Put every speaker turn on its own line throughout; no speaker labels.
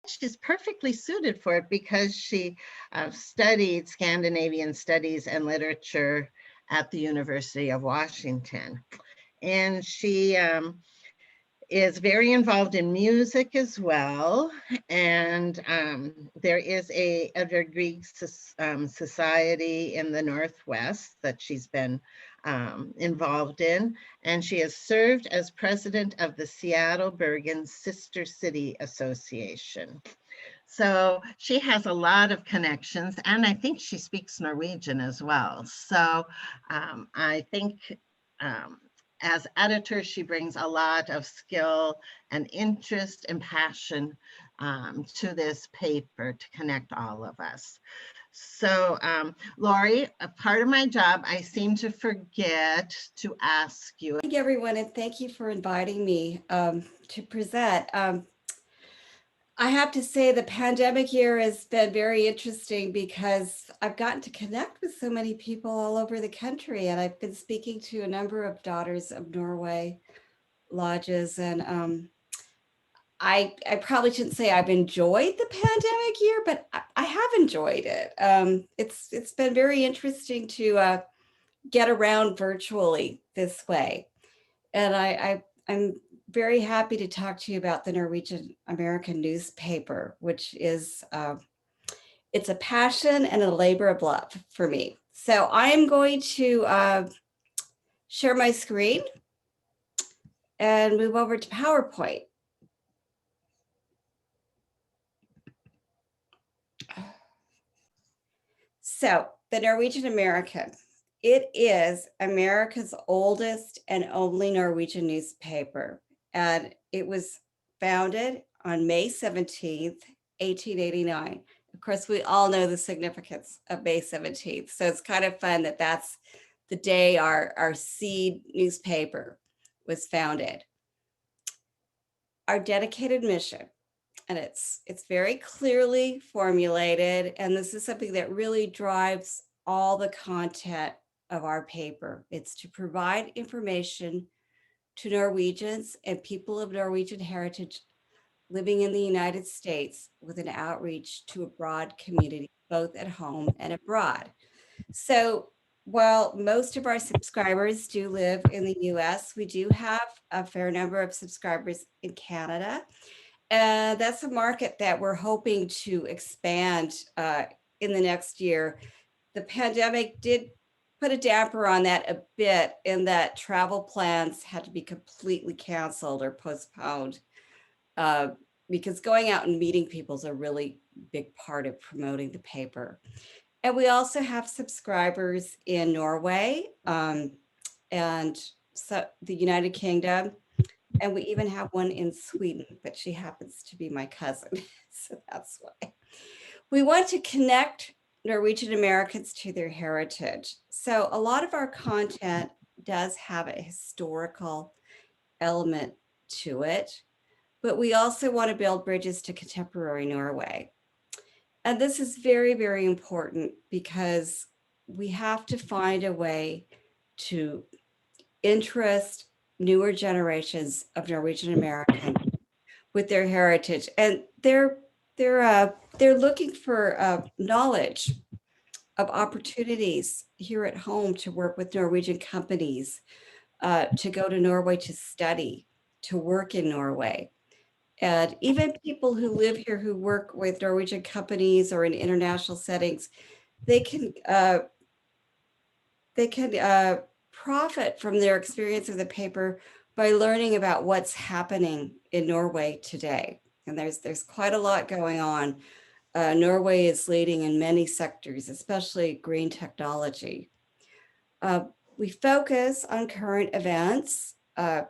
she's perfectly suited for it because she studied Scandinavian studies and literature at the University of Washington. And she is very involved in music as well. And there is a Greek society in the Northwest that she's been involved in. And she has served as president of the Seattle Bergen Sister City Association. So she has a lot of connections, and I think she speaks Norwegian as well. So I think as editor, she brings a lot of skill and interest and passion to this paper to connect all of us. So, Lori, a part of my job, I seem to forget to ask you.
Thank you, everyone, and thank you for inviting me to present. I have to say the pandemic year has been very interesting because I've gotten to connect with so many people all over the country, and I've been speaking to a number of Daughters of Norway lodges, and I probably shouldn't say I've enjoyed the pandemic year, but I have enjoyed it. It's been very interesting to get around virtually this way, and I'm very happy to talk to you about the Norwegian American newspaper, which is it's a passion and a labor of love for me. So I am going to share my screen and move over to PowerPoint. So the Norwegian American, it is America's oldest and only Norwegian newspaper. And it was founded on May 17th, 1889. Of course, we all know the significance of May 17th. So it's kind of fun that that's the day our seed newspaper was founded. Our dedicated mission, and it's very clearly formulated, and this is something that really drives all the content of our paper. It's to provide information to Norwegians and people of Norwegian heritage living in the United States with an outreach to a broad community, both at home and abroad. So while most of our subscribers do live in the US, we do have a fair number of subscribers in Canada. That's a market that we're hoping to expand in the next year. The pandemic did put a damper on that a bit in that travel plans had to be completely canceled or postponed because going out and meeting people is a really big part of promoting the paper. And we also have subscribers in Norway and so the United Kingdom. And we even have one in Sweden, but she happens to be my cousin. So that's why. We want to connect Norwegian Americans to their heritage. So a lot of our content does have a historical element to it, but we also want to build bridges to contemporary Norway. And this is very, very important because we have to find a way to interest newer generations of Norwegian American with their heritage, and they're looking for knowledge of opportunities here at home to work with Norwegian companies, to go to Norway to study, to work in Norway, and even people who live here who work with Norwegian companies or in international settings, they can profit from their experience of the paper by learning about what's happening in Norway today. And there's quite a lot going on. Norway is leading in many sectors, especially green technology. We focus on current events in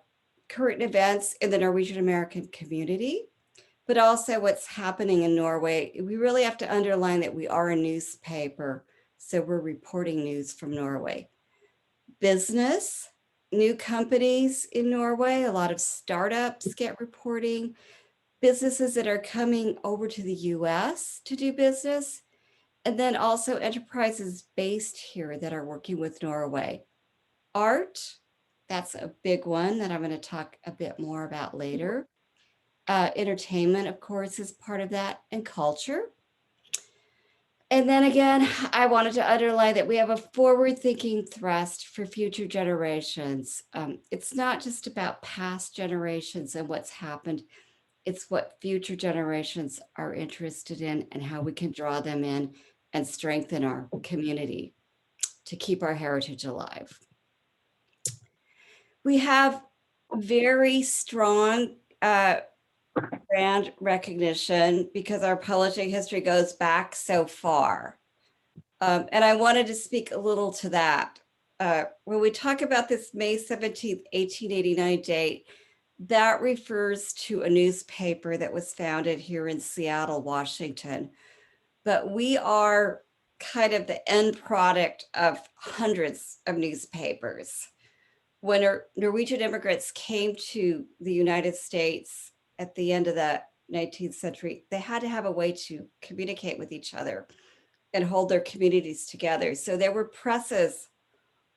the Norwegian American community, but also what's happening in Norway. We really have to underline that we are a newspaper, so we're reporting news from Norway. Business, new companies in Norway, a lot of startups get reporting, businesses that are coming over to the US to do business, and then also enterprises based here that are working with Norway. Art, that's a big one that I'm going to talk a bit more about later. Entertainment, of course, is part of that, and culture. And then again, I wanted to underline that we have a forward-thinking thrust for future generations. It's not just about past generations and what's happened. It's what future generations are interested in and how we can draw them in and strengthen our community to keep our heritage alive. We have very strong brand recognition because our publishing history goes back so far. And I wanted to speak a little to that. When we talk about this May 17th, 1889 date, that refers to a newspaper that was founded here in Seattle, Washington. But we are kind of the end product of hundreds of newspapers. When Norwegian immigrants came to the United States at the end of the 19th century, they had to have a way to communicate with each other and hold their communities together. So there were presses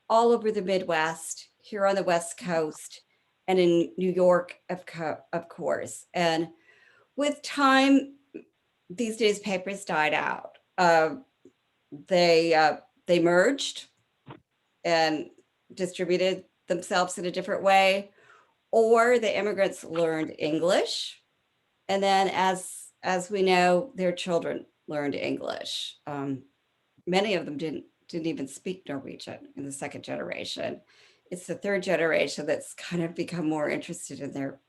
all over the Midwest, here on the West Coast, and in New York, of course. And with time, these newspapers died out. They merged and distributed themselves in a different way, or the immigrants learned English. And then as we know, their children learned English. Many of them didn't even speak Norwegian in the second generation. It's the third generation that's kind of become more interested in their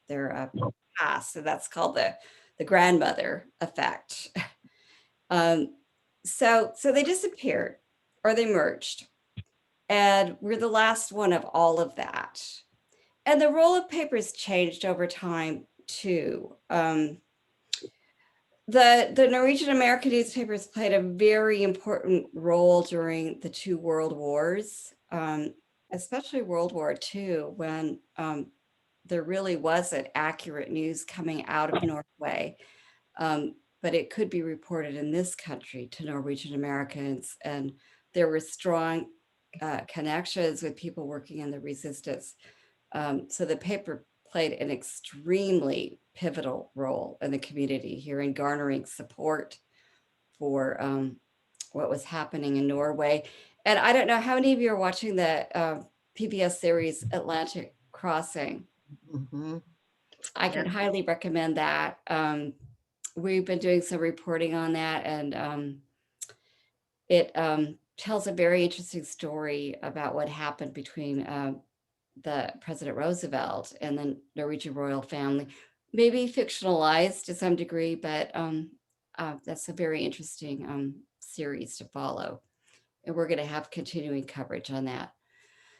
past. So that's called the grandmother effect. So they disappeared or they merged. And we're the last one of all of that. And the role of papers changed over time too. The Norwegian American newspapers played a very important role during the two world wars, especially World War II, when there really wasn't accurate news coming out of Norway. But it could be reported in this country to Norwegian Americans. And there were strong connections with people working in the resistance. So the paper played an extremely pivotal role in the community here in garnering support for what was happening in Norway. And I don't know how many of you are watching the PBS series Atlantic Crossing.
Mhm.
I can highly recommend that. We've been doing some reporting on that, and it tells a very interesting story about what happened between the President Roosevelt and the Norwegian royal family, maybe fictionalized to some degree, but that's a very interesting series to follow. And we're going to have continuing coverage on that.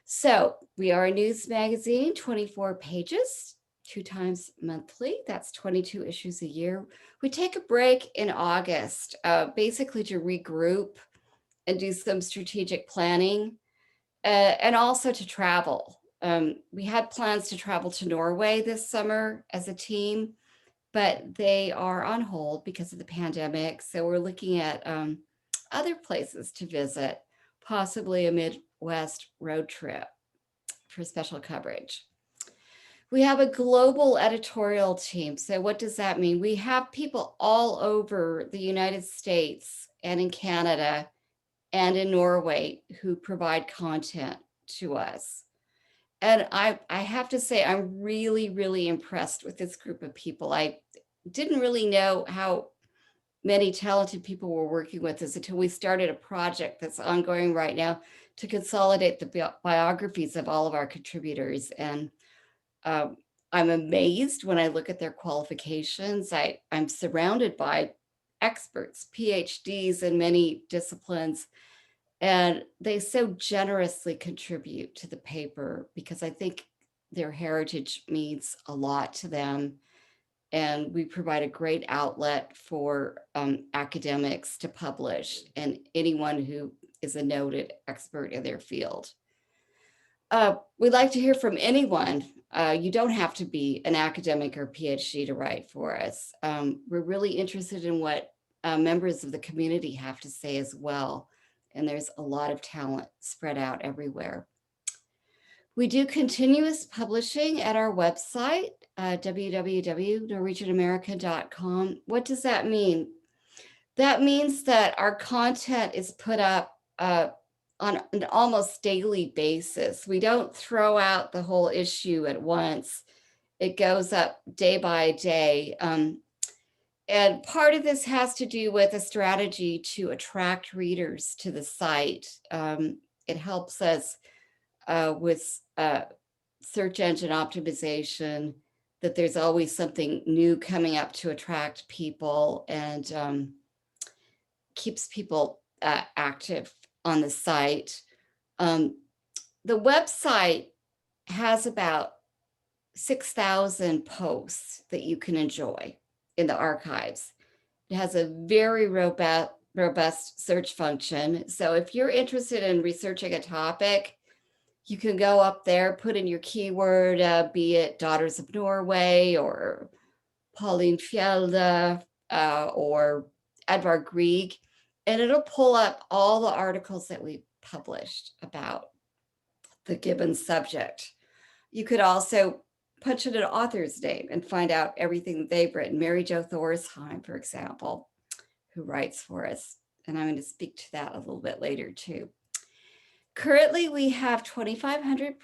So we are a news magazine, 24 pages, 2 times monthly. That's 22 issues a year. We take a break in August, basically to regroup and do some strategic planning, and also to travel. We had plans to travel to Norway this summer as a team, but they are on hold because of the pandemic. So we're looking at other places to visit, possibly a Midwest road trip for special coverage. We have a global editorial team. So what does that mean? We have people all over the United States and in Canada and in Norway who provide content to us. And I have to say, I'm really, really impressed with this group of people. I didn't really know how many talented people we're working with us until we started a project that's ongoing right now to consolidate the biographies of all of our contributors. And I'm amazed when I look at their qualifications. I'm surrounded by experts, PhDs in many disciplines, and they so generously contribute to the paper because I think their heritage means a lot to them. And we provide a great outlet for academics to publish and anyone who is a noted expert in their field. We'd like to hear from anyone. You don't have to be an academic or PhD to write for us. We're really interested in what members of the community have to say as well. And there's a lot of talent spread out everywhere. We do continuous publishing at our website, www.norwegianamerican.com. What does that mean? That means that our content is put up on an almost daily basis. We don't throw out the whole issue at once. It goes up day by day. And part of this has to do with a strategy to attract readers to the site. It helps us with search engine optimization, that there's always something new coming up to attract people, and keeps people active on the site. The website has about 6,000 posts that you can enjoy in the archives. It has a very robust search function. So if you're interested in researching a topic, you can go up there, put in your keyword, be it Daughters of Norway or Pauline Fjelde or Edvard Grieg, and it'll pull up all the articles that we published about the given subject. You could also punch in an author's name and find out everything that they've written. Mary Jo Thorsheim, for example, who writes for us. And I'm going to speak to that a little bit later too. Currently, we have 2,500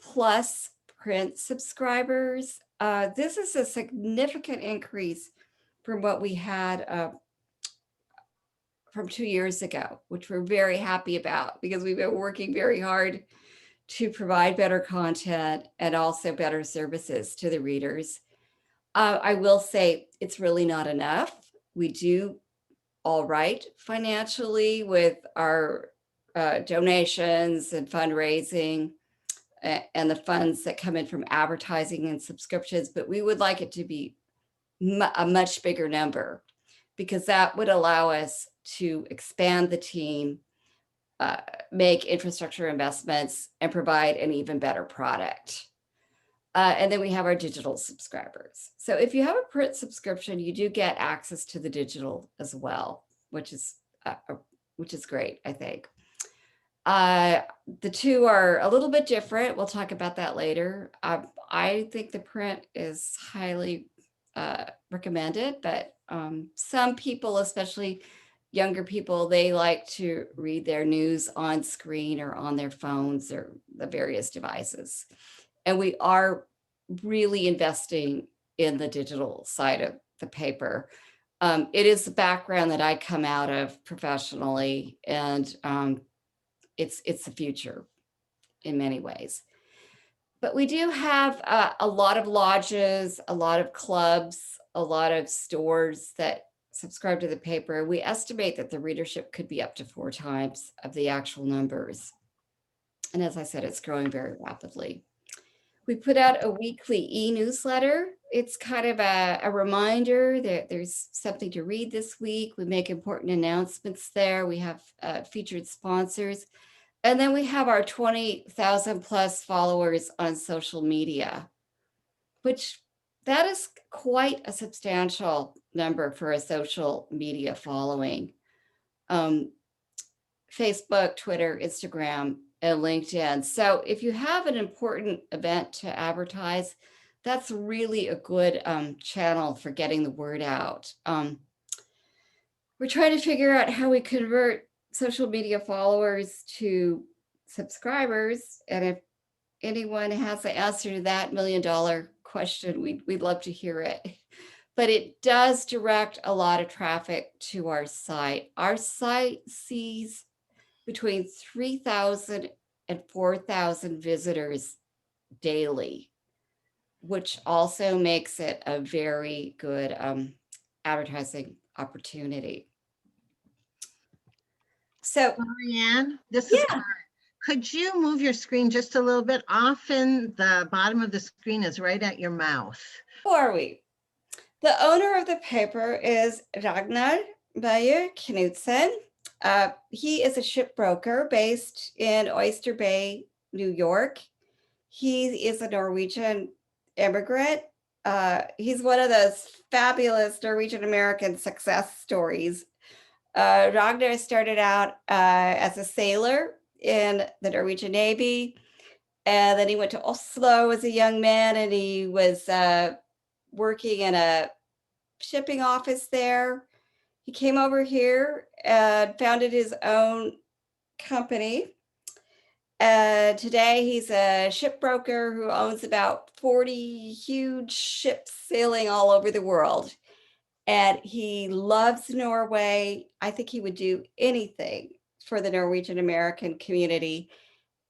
plus print subscribers. This is a significant increase from what we had from 2 years ago, which we're very happy about because we've been working very hard to provide better content and also better services to the readers. I will say it's really not enough. We do all right financially with our donations and fundraising and the funds that come in from advertising and subscriptions, but we would like it to be a much bigger number because that would allow us to expand the team, make infrastructure investments, and provide an even better product. And then we have our digital subscribers. So if you have a print subscription, you do get access to the digital as well, which is great, I think. The two are a little bit different. We'll talk about that later. I think the print is highly recommended, but some people, especially younger people, they like to read their news on screen or on their phones or the various devices. And we are really investing in the digital side of the paper. It is the background that I come out of professionally, and it's the future in many ways. But we do have a lot of lodges, a lot of clubs, a lot of stores that subscribe to the paper. We estimate that the readership could be up to 4 times of the actual numbers. And as I said, it's growing very rapidly. We put out a weekly e-newsletter. It's kind of a reminder that there's something to read this week. We make important announcements there. We have featured sponsors. And then we have our 20,000 plus followers on social media, which that is quite a substantial number for a social media following. Facebook, Twitter, Instagram, and LinkedIn. So if you have an important event to advertise, that's really a good channel for getting the word out. We're trying to figure out how we convert social media followers to subscribers. And if anyone has the answer to that $1 million question, we'd love to hear it. But it does direct a lot of traffic to our site. Our site sees between 3,000 and 4,000 visitors daily, which also makes it a very good advertising opportunity. So,
Marianne, this is Karen. Could you move your screen just a little bit? Often the bottom of the screen is right at your mouth.
Who are we? The owner of the paper is Ragnar Beyer Knudsen. He is a shipbroker based in Oyster Bay, New York. He is a Norwegian immigrant. He's one of those fabulous Norwegian American success stories. Ragnar started out as a sailor in the Norwegian Navy. And then he went to Oslo as a young man, and he was working in a shipping office there. He came over here and founded his own company. Today, he's a shipbroker who owns about 40 huge ships sailing all over the world. And he loves Norway. I think he would do anything for the Norwegian American community.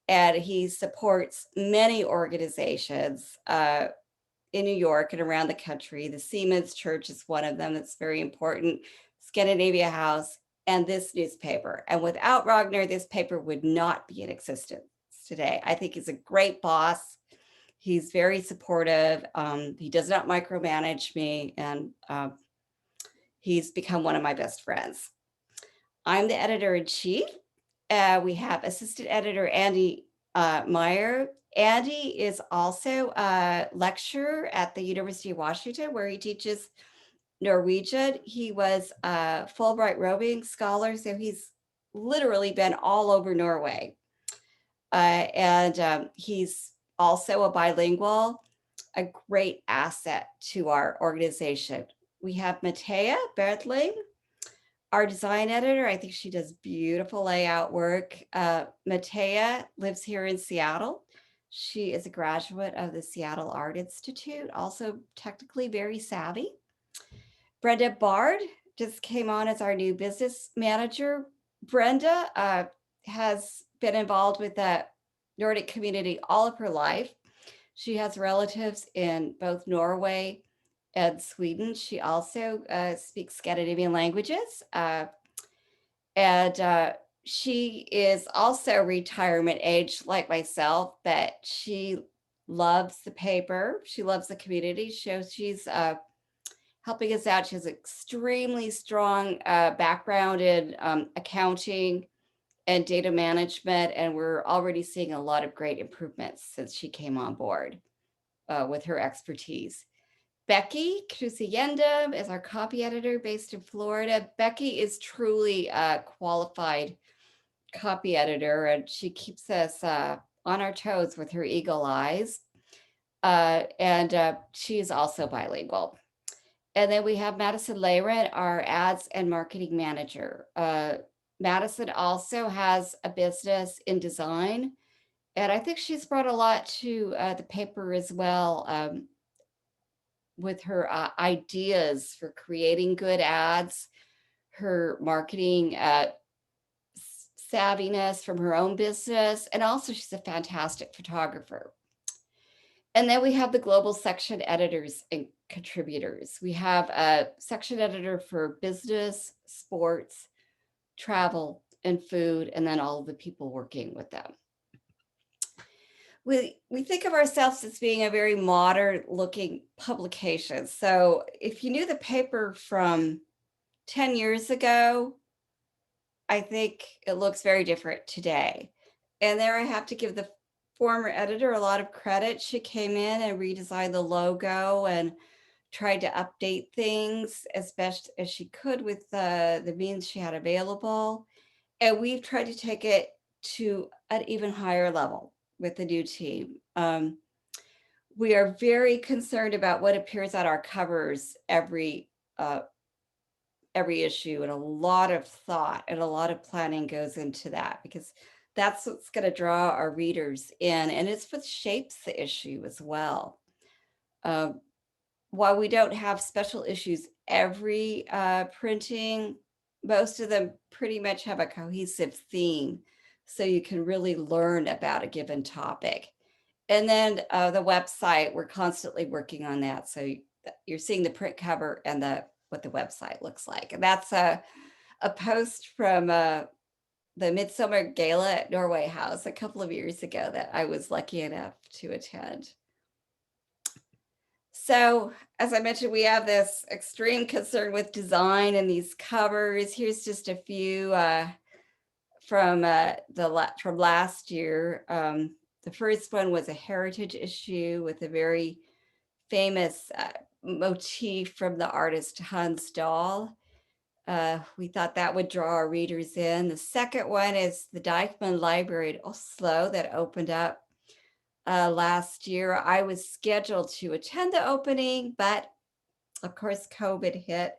And he supports many organizations in New York and around the country. The Siemens Church is one of them that's very important, Scandinavia House, and this newspaper. And without Ragnar, this paper would not be in existence today. I think he's a great boss. He's very supportive. He does not micromanage me, and he's become one of my best friends. I'm the editor-in-chief. We have assistant editor Andy Meyer. Andy is also a lecturer at the University of Washington, where he teaches Norwegian. He was a Fulbright roving scholar, so he's literally been all over Norway. And he's also a bilingual, a great asset to our organization. We have Matea Bertling, our design editor. I think she does beautiful layout work. Matea lives here in Seattle. She is a graduate of the Seattle Art Institute, also technically very savvy. Brenda Bard just came on as our new business manager. Brenda has been involved with the Nordic community all of her life. She has relatives in both Norway and Sweden. She also speaks Scandinavian languages. And she is also retirement age like myself, but she loves the paper. She loves the community. So she's helping us out. She has an extremely strong background in accounting and data management, and we're already seeing a lot of great improvements since she came on board with her expertise. Becky Cruzienda is our copy editor based in Florida. Becky is truly a qualified copy editor, and she keeps us on our toes with her eagle eyes. And she is also bilingual. And then we have Madison Leyren, our ads and marketing manager. Madison also has a business in design, and I think she's brought a lot to the paper as well, with her ideas for creating good ads, her marketing savviness from her own business, and also she's a fantastic photographer. And then we have the global section editors and contributors. We have a section editor for business, sports, travel, and food, and then all of the people working with them. We think of ourselves as being a very modern looking publication. So if you knew the paper from 10 years ago, I think it looks very different today. And there I have to give the former editor a lot of credit. She came in and redesigned the logo and tried to update things as best as she could with the means she had available. And we've tried to take it to an even higher level with the new team. We are very concerned about what appears on our covers every issue, and a lot of thought and a lot of planning goes into that, because that's what's going to draw our readers in, and it's what shapes the issue as well. While we don't have special issues every printing, most of them pretty much have a cohesive theme, so you can really learn about a given topic. And then the website, we're constantly working on that. So you're seeing the print cover and what the website looks like. And that's a post from the Midsummer Gala at Norway House a couple of years ago that I was lucky enough to attend. So as I mentioned, we have this extreme concern with design and these covers. Here's just a few from last year. The first one was a heritage issue with a very famous motif from the artist Hans Dahl. We thought that would draw our readers in. The second one is the Deichman Library at Oslo that opened up last year. I was scheduled to attend the opening, but of course, COVID hit.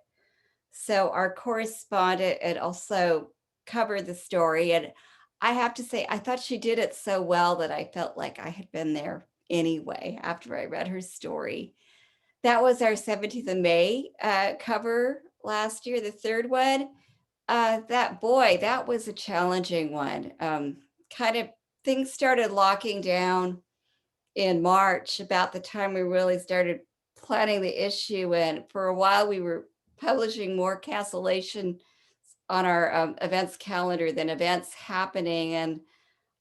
So our correspondent had also covered the story. And I have to say, I thought she did it so well that I felt like I had been there anyway after I read her story. That was our 17th of May cover last year, the third one. That was a challenging one. Kind of things started locking down in March, about the time we really started planning the issue. And for a while, we were publishing more cancellation on our events calendar than events happening. And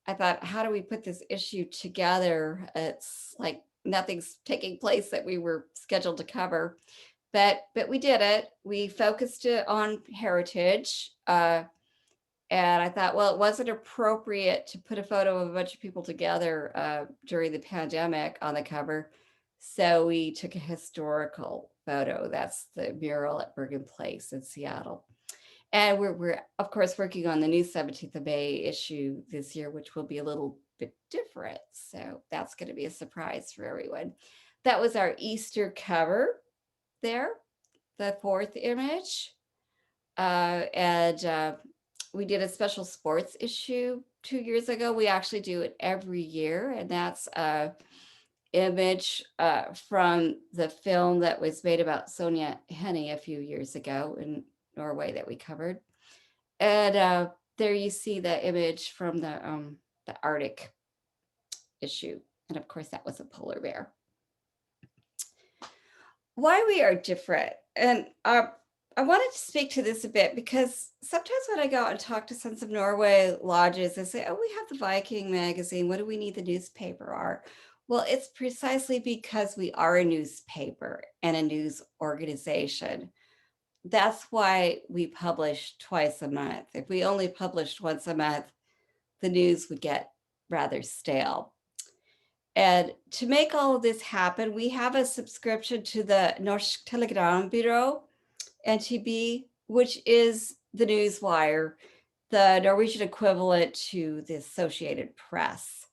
I thought, how do we put this issue together? It's like nothing's taking place that we were scheduled to cover. But we did it. We focused it on heritage. And I thought, well, it wasn't appropriate to put a photo of a bunch of people together during the pandemic on the cover. So we took a historical photo. That's the mural at Bergen Place in Seattle. And we're of course working on the new 17th of May issue this year, which will be a little bit different. So that's going to be a surprise for everyone. That was our Easter cover there, the fourth image. And we did a special sports issue 2 years ago. We actually do it every year, and that's a image from the film that was made about Sonja Henie a few years ago in Norway that we covered. And there you see the image from the Arctic issue, and of course that was a polar bear. Why we are different, and I wanted to speak to this a bit because sometimes when I go out and talk to Sons of Norway lodges, they say, oh, we have the Viking magazine. What do we need the newspaper are? Well, it's precisely because we are a newspaper and a news organization. That's why we publish twice a month. If we only published once a month, the news would get rather stale. And to make all of this happen, we have a subscription to the Norsk Telegrambyrå, NTB, which is the newswire, the Norwegian equivalent to the Associated Press.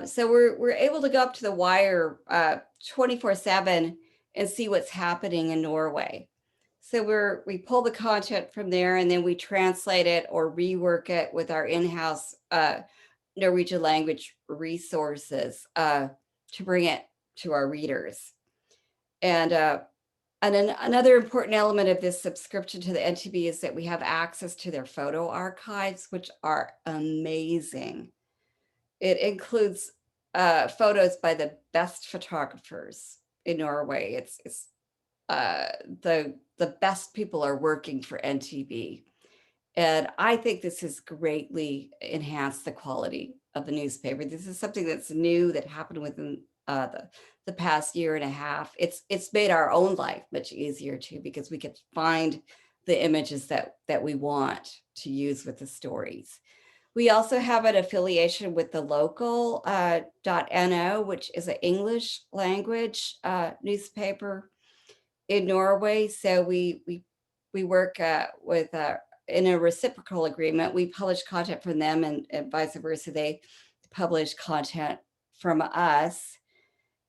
So we're able to go up to the wire 24/7 and see what's happening in Norway. So we pull the content from there, and then we translate it or rework it with our in-house Norwegian language resources to bring it to our readers. And then another important element of this subscription to the NTB is that we have access to their photo archives, which are amazing. It includes photos by the best photographers in Norway. It's the best people are working for NTB. And I think this has greatly enhanced the quality of the newspaper. This is something that's new that happened within the past year and a half. It's made our own life much easier too, because we can find the images that we want to use with the stories. We also have an affiliation with the local .no, which is an English language newspaper in Norway. So we work with in a reciprocal agreement. We publish content from them, and vice versa. They publish content from us.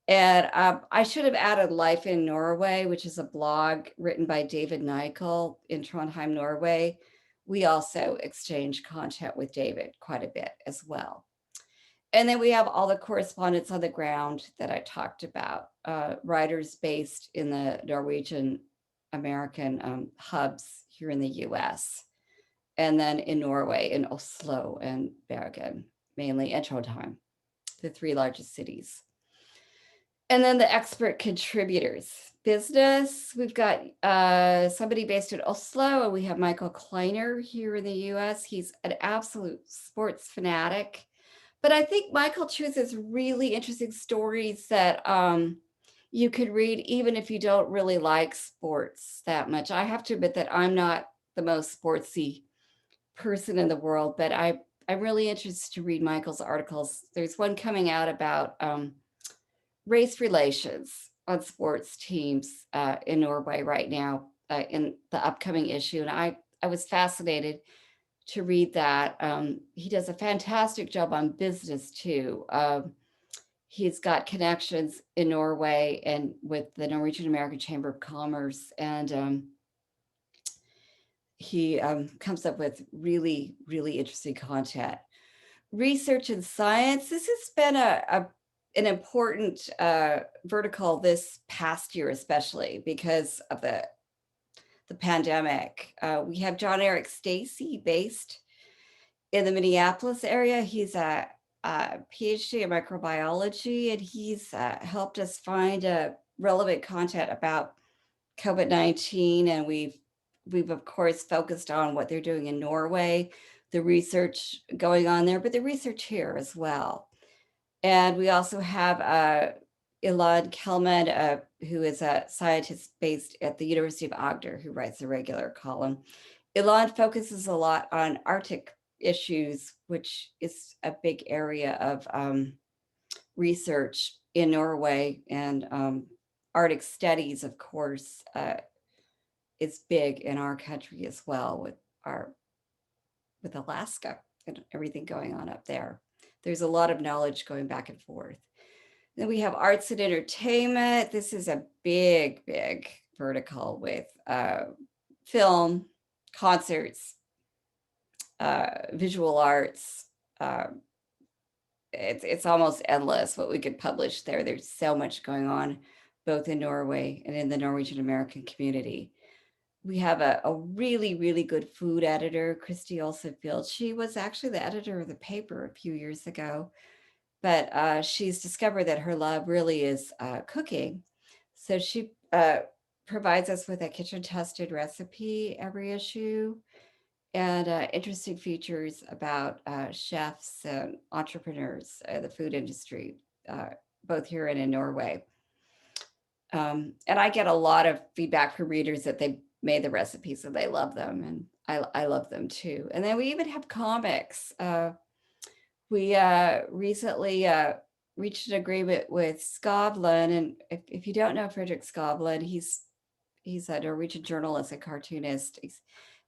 And I should have added Life in Norway, which is a blog written by David Nykel in Trondheim, Norway. We also exchange content with David quite a bit as well. And then we have all the correspondents on the ground that I talked about, writers based in the Norwegian American hubs here in the US, and then in Norway, in Oslo and Bergen, mainly, and Trondheim, the three largest cities. And then the expert contributors. Business, we've got somebody based in Oslo, and we have Michael Kleiner here in the US. He's an absolute sports fanatic. But I think Michael chooses really interesting stories that you could read even if you don't really like sports that much. I have to admit that I'm not the most sportsy person in the world, but I'm really interested to read Michael's articles. There's one coming out about race relations on sports teams in Norway right now in the upcoming issue. And I was fascinated to read that. He does a fantastic job on business too. He's got connections in Norway and with the Norwegian American Chamber of Commerce, and he comes up with really, really interesting content. Research and science. This has been an important vertical this past year, especially because of the pandemic. We have John Eric Stacy based in the Minneapolis area. He's a PhD in microbiology, and he's helped us find relevant content about COVID-19. And we've of course focused on what they're doing in Norway, the research going on there, but the research here as well. And we also have Ilan Kelman, who is a scientist based at the University of Agder, who writes a regular column. Ilan focuses a lot on Arctic issues, which is a big area of research in Norway, and Arctic studies, of course, is big in our country as well, with Alaska and everything going on up there. There's a lot of knowledge going back and forth. Then we have arts and entertainment. This is a big, big vertical with film, concerts, visual arts. It's almost endless what we could publish there. There's so much going on, both in Norway and in the Norwegian American community. We have a really, really good food editor, Christy Olsenfield. She was actually the editor of the paper a few years ago, but she's discovered that her love really is cooking. So she provides us with a kitchen tested recipe every issue, and interesting features about chefs and entrepreneurs in the food industry, both here and in Norway. And I get a lot of feedback from readers that they made the recipes and they love them, and I love them too. And then we even have comics. We recently reached an agreement with Skavlan, and if you don't know Frederick Skavlan, he's a Norwegian journalist and cartoonist. He's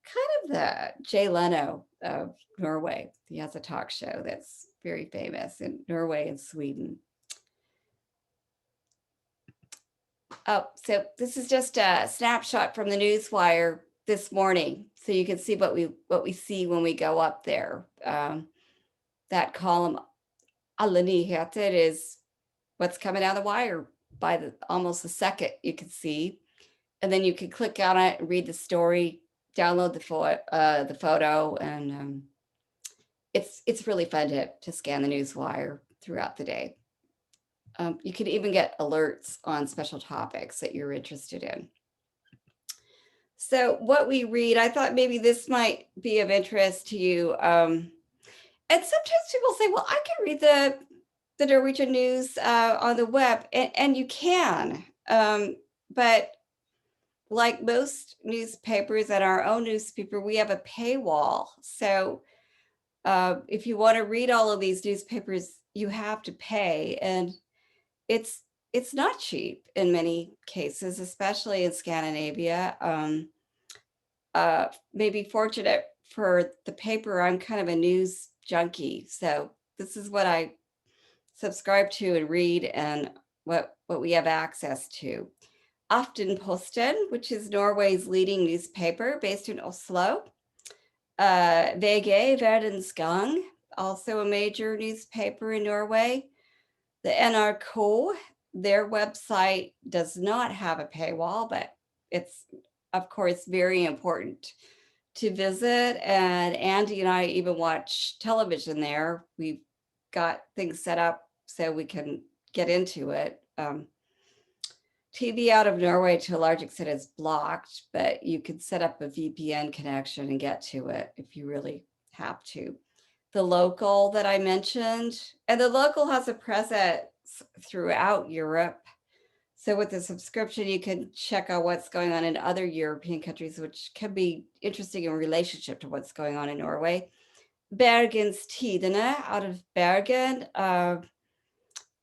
kind of the Jay Leno of Norway. He has a talk show that's very famous in Norway and Sweden. Oh, so this is just a snapshot from the newswire this morning, so you can see what we see when we go up there. That column, Alle nyheter, is what's coming out of the wire by almost the second you can see, and then you can click on it and read the story, download the photo, and it's really fun to scan the newswire throughout the day. You can even get alerts on special topics that you're interested in. So what we read, I thought maybe this might be of interest to you. And sometimes people say, well, I can read the Norwegian news on the web, and you can. But like most newspapers and our own newspaper, we have a paywall. So if you want to read all of these newspapers, you have to pay. And it's not cheap in many cases, especially in Scandinavia. Maybe fortunate for the paper, I'm kind of a news junkie, so this is what I subscribe to and read, and what we have access to. Aftenposten, which is Norway's leading newspaper based in Oslo. VG, Verdens Gang, also a major newspaper in Norway. The NRK, their website does not have a paywall, but it's, of course, very important to visit. And Andy and I even watch television there. We've got things set up so we can get into it. TV out of Norway to a large extent is blocked, but you can set up a VPN connection and get to it if you really have to. The local that I mentioned, and the local has a presence throughout Europe. So with the subscription, you can check out what's going on in other European countries, which can be interesting in relationship to what's going on in Norway. Bergens Tidende out of Bergen.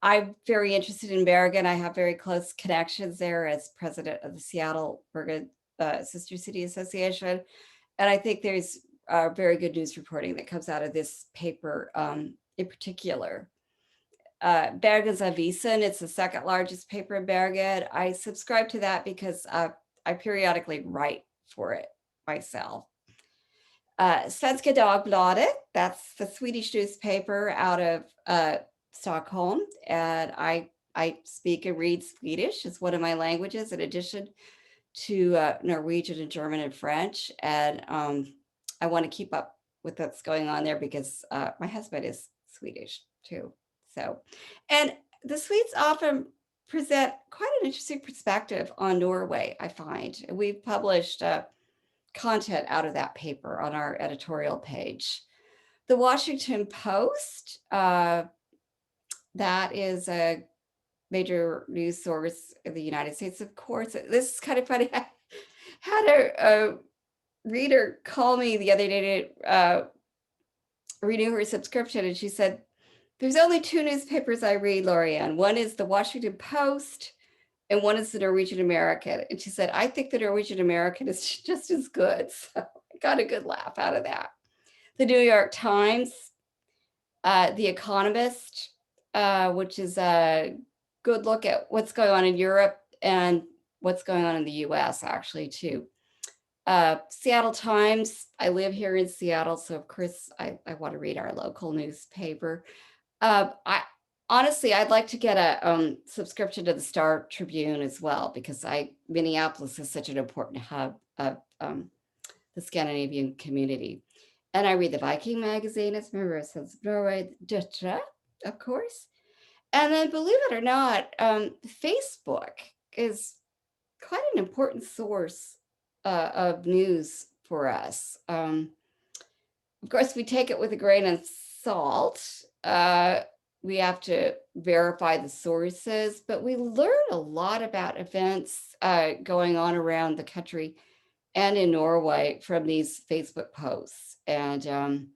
I'm very interested in Bergen. I have very close connections there as president of the Seattle Bergen Sister City Association. And I think there's very good news reporting that comes out of this paper in particular. Bergens Avisen. It's the second largest paper in Bergen. I subscribe to that because I periodically write for it myself. Svenska Dagbladet, that's the Swedish newspaper out of Stockholm. And I speak and read Swedish as one of my languages, in addition to Norwegian and German and French. And I want to keep up with what's going on there because my husband is Swedish too. So, and the Swedes often present quite an interesting perspective on Norway, I find. We've published content out of that paper on our editorial page. The Washington Post, that is a major news source in the United States, of course. This is kind of funny. I had a reader call me the other day to renew her subscription, and she said, there's only two newspapers I read, Lorianne. One is the Washington Post, and one is the Norwegian American. And she said, I think the Norwegian American is just as good. So I got a good laugh out of that. The New York Times, The Economist, which is a good look at what's going on in Europe and what's going on in the US, actually, too. Seattle Times, I live here in Seattle, so of course I want to read our local newspaper. Honestly, I'd like to get a subscription to the Star Tribune as well, because Minneapolis is such an important hub of the Scandinavian community. And I read the Viking magazine, as member of Norway, of course. And then, believe it or not, Facebook is quite an important source of news for us. Of course, we take it with a grain of salt. We have to verify the sources, but we learn a lot about events going on around the country and in Norway from these Facebook posts. And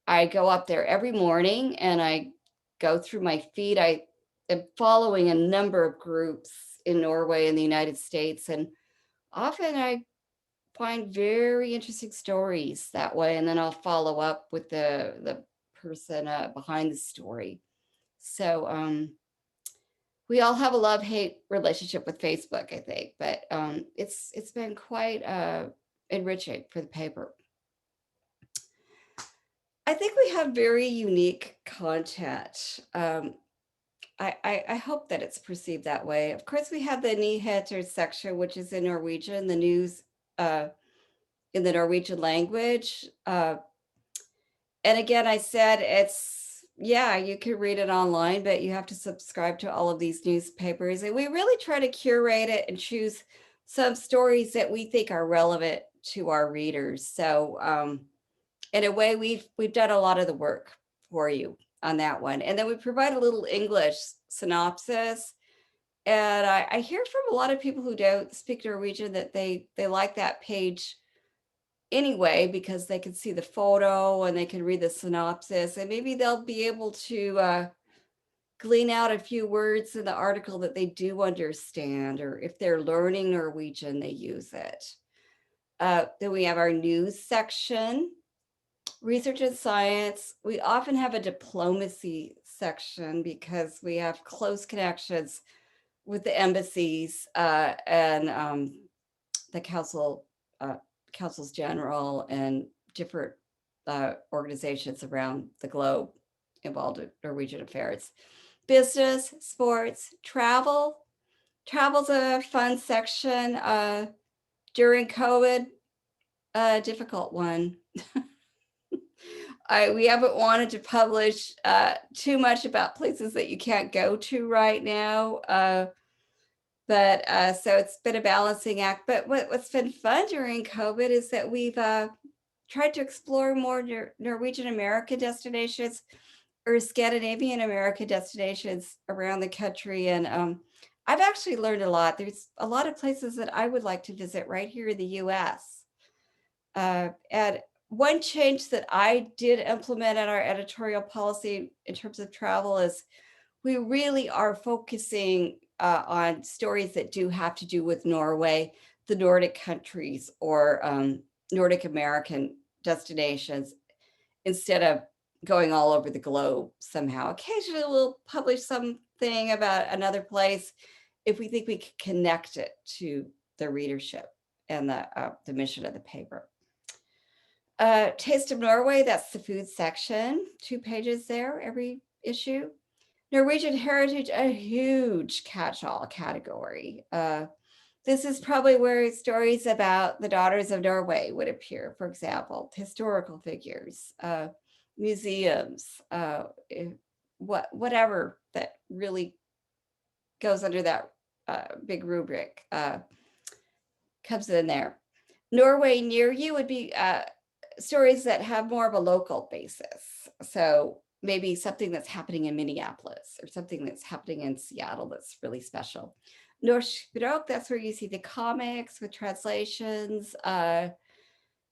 I go up there every morning and I go through my feed. I am following a number of groups in Norway and the United States, and often I find very interesting stories that way, and then I'll follow up with the person behind the story. So we all have a love-hate relationship with Facebook, I think, but it's been quite enriching for the paper. I think we have very unique content. I hope that it's perceived that way. Of course, we have the Nyheter section, which is in Norwegian, the news in the Norwegian language. And again, I said you can read it online, but you have to subscribe to all of these newspapers. And we really try to curate it and choose some stories that we think are relevant to our readers. So in a way, we've done a lot of the work for you on that one. And then we provide a little English synopsis. And I hear from a lot of people who don't speak Norwegian that they like that page anyway, because they can see the photo and they can read the synopsis, and maybe they'll be able to glean out a few words in the article that they do understand, or if they're learning Norwegian, they use it. Then we have our news section, research and science. We often have a diplomacy section because we have close connections with the embassies and the councils general and different organizations around the globe involved in Norwegian affairs. Business, sports, travel. Travel's a fun section. During COVID, a difficult one. We haven't wanted to publish too much about places that you can't go to right now. But so it's been a balancing act. But what's been fun during COVID is that we've tried to explore more Norwegian American destinations or Scandinavian American destinations around the country. And I've actually learned a lot. There's a lot of places that I would like to visit right here in the US. And one change that I did implement in our editorial policy in terms of travel is we really are focusing on stories that do have to do with Norway, the Nordic countries, or Nordic American destinations, instead of going all over the globe somehow. Occasionally we'll publish something about another place if we think we can connect it to the readership and the mission of the paper. Taste of Norway, that's the food section, 2 pages there every issue. Norwegian heritage, a huge catch-all category. This is probably where stories about the daughters of Norway would appear, for example, historical figures, museums, whatever that really goes under that big rubric comes in there. Norway near you would be stories that have more of a local basis. So maybe something that's happening in Minneapolis or something that's happening in Seattle that's really special. Norsk, that's where you see the comics with translations.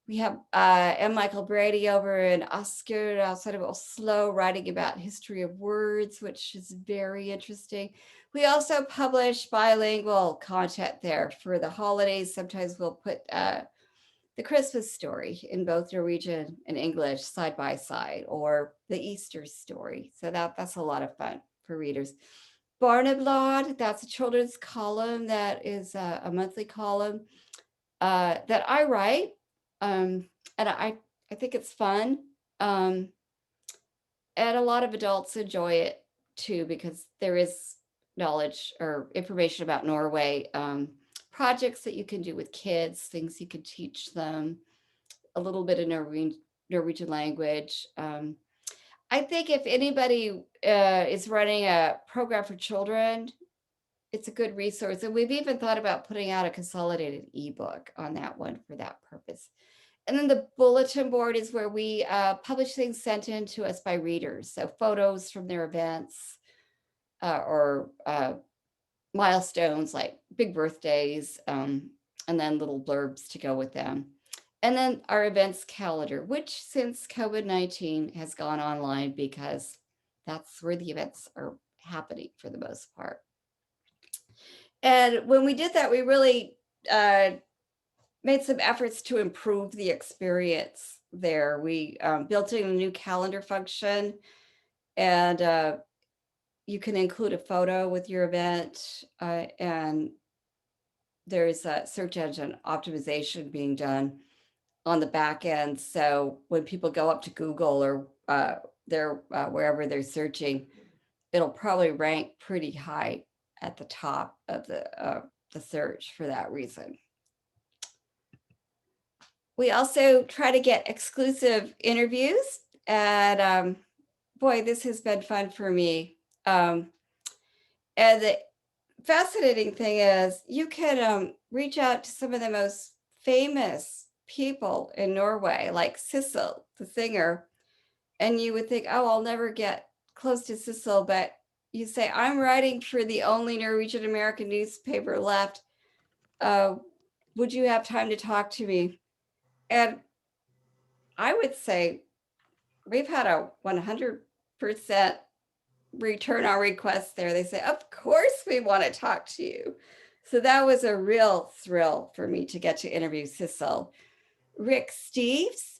We have M. Michael Brady over in Asker outside of Oslo writing about history of words, which is very interesting. We also publish bilingual content there for the holidays. Sometimes we'll put the Christmas story in both Norwegian and English side by side, or the Easter story. So that's a lot of fun for readers. Barneblad, that's a children's column that is a monthly column that I write. And I think it's fun. And a lot of adults enjoy it too, because there is knowledge or information about Norway, projects that you can do with kids, things you can teach them, a little bit of Norwegian language. I think if anybody is running a program for children, it's a good resource. And we've even thought about putting out a consolidated ebook on that one for that purpose. And then the bulletin board is where we publish things sent in to us by readers. So photos from their events or milestones like big birthdays, and then little blurbs to go with them. And then our events calendar, which since COVID-19 has gone online because that's where the events are happening for the most part. And when we did that, we really made some efforts to improve the experience there. We built in a new calendar function, and you can include a photo with your event, and there's a search engine optimization being done on the back end. So when people go up to Google or wherever they're searching, it'll probably rank pretty high at the top of the search for that reason. We also try to get exclusive interviews, and boy, this has been fun for me. And the fascinating thing is you can reach out to some of the most famous people in Norway, like Sissel, the singer, and you would think, oh, I'll never get close to Sissel, but you say, I'm writing for the only Norwegian American newspaper left. Would you have time to talk to me? And I would say we've had a 100% return on request there. They say, of course we want to talk to you. So that was a real thrill for me to get to interview Sissel. Rick Steves.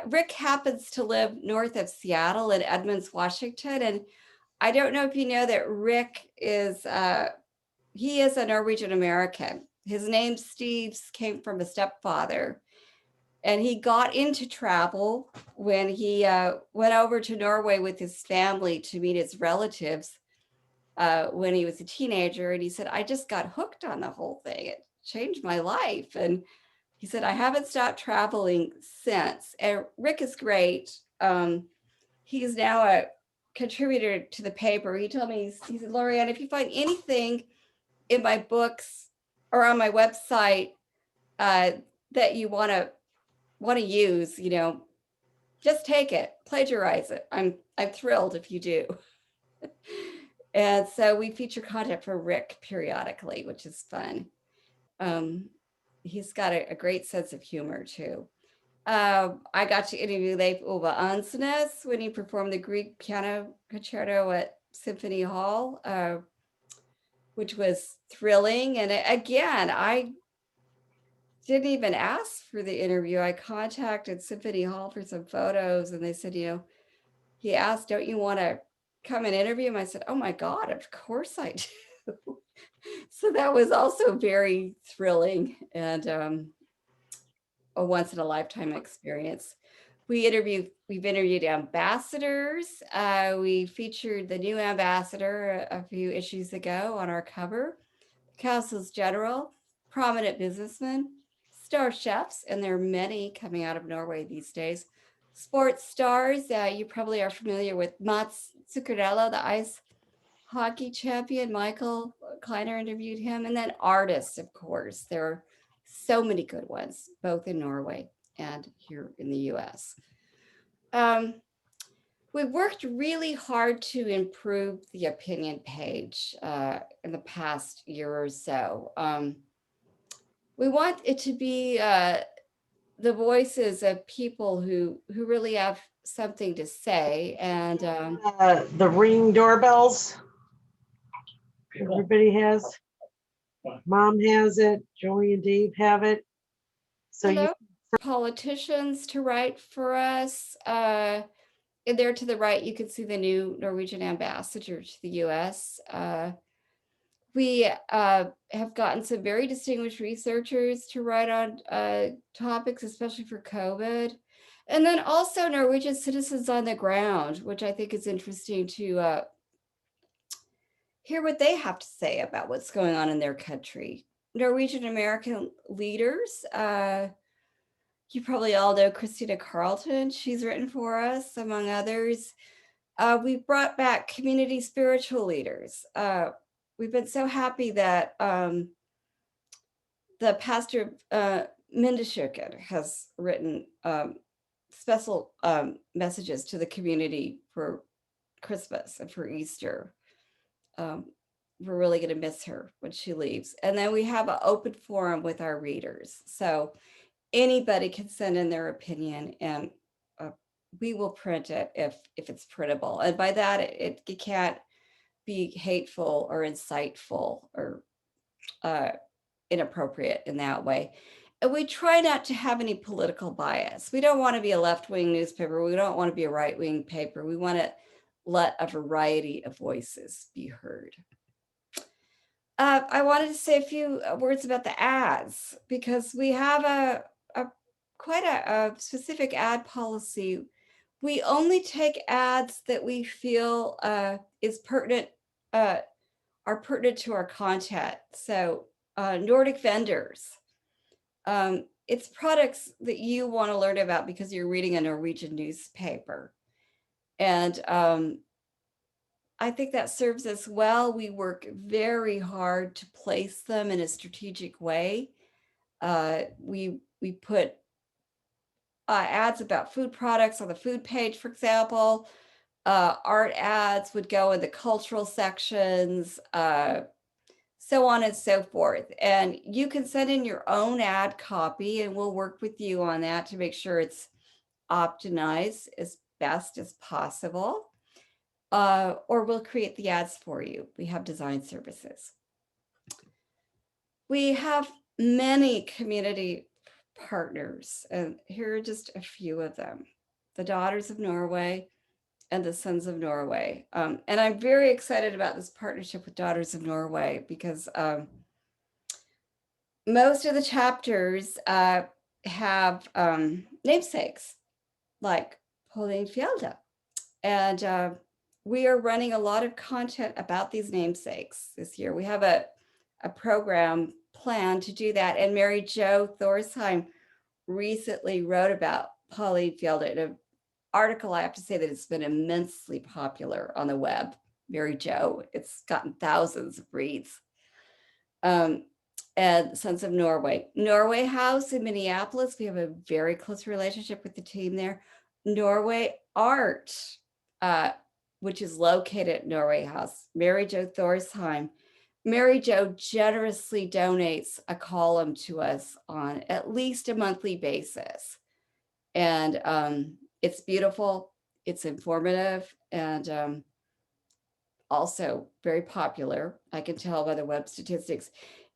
Rick happens to live north of Seattle in Edmonds, Washington. And I don't know if you know that Rick is, he is a Norwegian American. His name Steves came from a stepfather. And he got into travel when he went over to Norway with his family to meet his relatives when he was a teenager. And he said, I just got hooked on the whole thing. It changed my life. And he said, I haven't stopped traveling since. And Rick is great. He's now a contributor to the paper. He told me, he said, Lorianne, if you find anything in my books or on my website that you want to use, just take it, plagiarize it. I'm thrilled if you do. And so we feature content for Rick periodically, which is fun. He's got a great sense of humor too. I got to interview Leif Ove Ansnes when he performed the Grieg piano concerto at Symphony Hall, which was thrilling. And again, I didn't even ask for the interview. I contacted Symphony Hall for some photos, and they said, he asked, "Don't you want to come and interview him?" I said, "Oh my God, of course I do." So that was also very thrilling and a once in a lifetime experience. We've interviewed ambassadors. We featured the new ambassador a few issues ago on our cover. Consuls general, prominent businessmen, star chefs, and there are many coming out of Norway these days. Sports stars, you probably are familiar with Mats Zuccarello, the ice hockey champion. Michael Kleiner interviewed him. And then artists, of course. There are so many good ones, both in Norway and here in the US. We worked really hard to improve the opinion page in the past year or so. We want it to be the voices of people who really have something to say. And
The Ring doorbells. Everybody has. Mom has it. Joey and Dave have it. So
hello, politicians to write for us. And there to the right, you can see the new Norwegian ambassador to the US. We have gotten some very distinguished researchers to write on topics, especially for COVID. And then also Norwegian citizens on the ground, which I think is interesting to hear what they have to say about what's going on in their country. Norwegian American leaders. You probably all know Christina Carlton. She's written for us, among others. We brought back community spiritual leaders. We've been so happy that the pastor Mindeshoken has written special messages to the community for Christmas and for Easter. We're really going to miss her when she leaves. And then we have an open forum with our readers. So anybody can send in their opinion and we will print it if it's printable. And by that, it can't be hateful or insightful or inappropriate in that way. And we try not to have any political bias. We don't want to be a left-wing newspaper. We don't want to be a right-wing paper. We want to let a variety of voices be heard. I wanted to say a few words about the ads because we have quite a specific ad policy. We only take ads that we feel is pertinent, are pertinent to our content. So Nordic vendors, it's products that you want to learn about because you're reading a Norwegian newspaper. And I think that serves us well. We work very hard to place them in a strategic way. We put ads about food products on the food page, for example. Art ads would go in the cultural sections, so on and so forth. And you can send in your own ad copy and we'll work with you on that to make sure it's optimized as best as possible. Or we'll create the ads for you. We have design services. We have many community partners, and here are just a few of them. The Daughters of Norway and the Sons of Norway. And I'm very excited about this partnership with Daughters of Norway because most of the chapters have namesakes like Pauline Fjelde. And we are running a lot of content about these namesakes this year. We have a program planned to do that. And Mary Jo Thorsheim recently wrote about Pauline Fjelde in an article. I have to say that it's been immensely popular on the web. Mary Jo, it's gotten thousands of reads. And Sons of Norway. Norway House in Minneapolis, we have a very close relationship with the team there. Norway Art, which is located at Norway House. Mary Jo Thorsheim. Mary Jo generously donates a column to us on at least a monthly basis. And it's beautiful, it's informative, and also very popular. I can tell by the web statistics.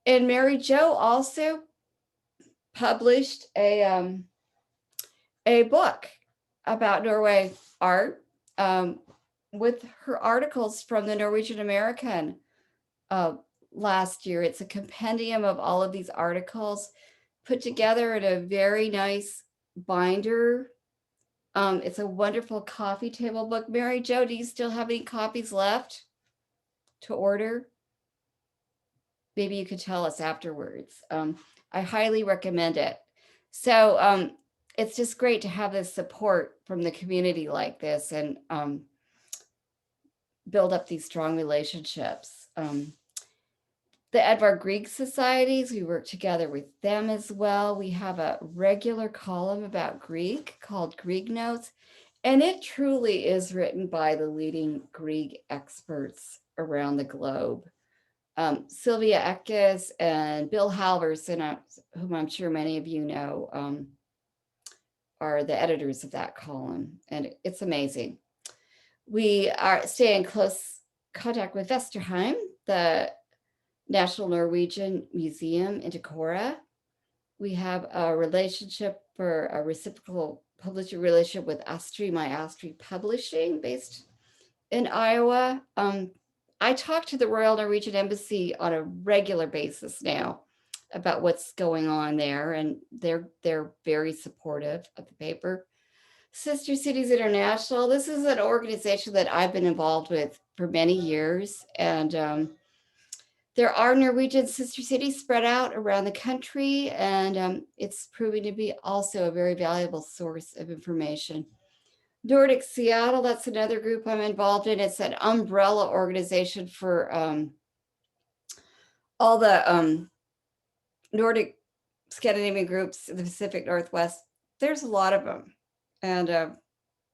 And Mary Jo also published a book about Norway art with her articles from the Norwegian American last year. It's a compendium of all of these articles put together in a very nice binder. It's a wonderful coffee table book. Mary Jo, do you still have any copies left to order? Maybe you could tell us afterwards. I highly recommend it. So it's just great to have this support from the community like this and build up these strong relationships. The Edvard Grieg Societies, we work together with them as well. We have a regular column about Grieg called Grieg Notes, and it truly is written by the leading Grieg experts around the globe. Sylvia Eckes and Bill Halverson, whom I'm sure many of you know, are the editors of that column, and it's amazing. We are stay in close contact with Vesterheim, the National Norwegian Museum in Decorah. We have a relationship for a reciprocal publishing relationship with Astri, My Astri Publishing, based in Iowa. I talk to the Royal Norwegian Embassy on a regular basis now about what's going on there, and they're very supportive of the paper. Sister Cities International, this is an organization that I've been involved with for many years, and there are Norwegian sister cities spread out around the country, and it's proving to be also a very valuable source of information. Nordic Seattle, that's another group I'm involved in. It's an umbrella organization for all the Nordic Scandinavian groups in the Pacific Northwest. There's a lot of them, and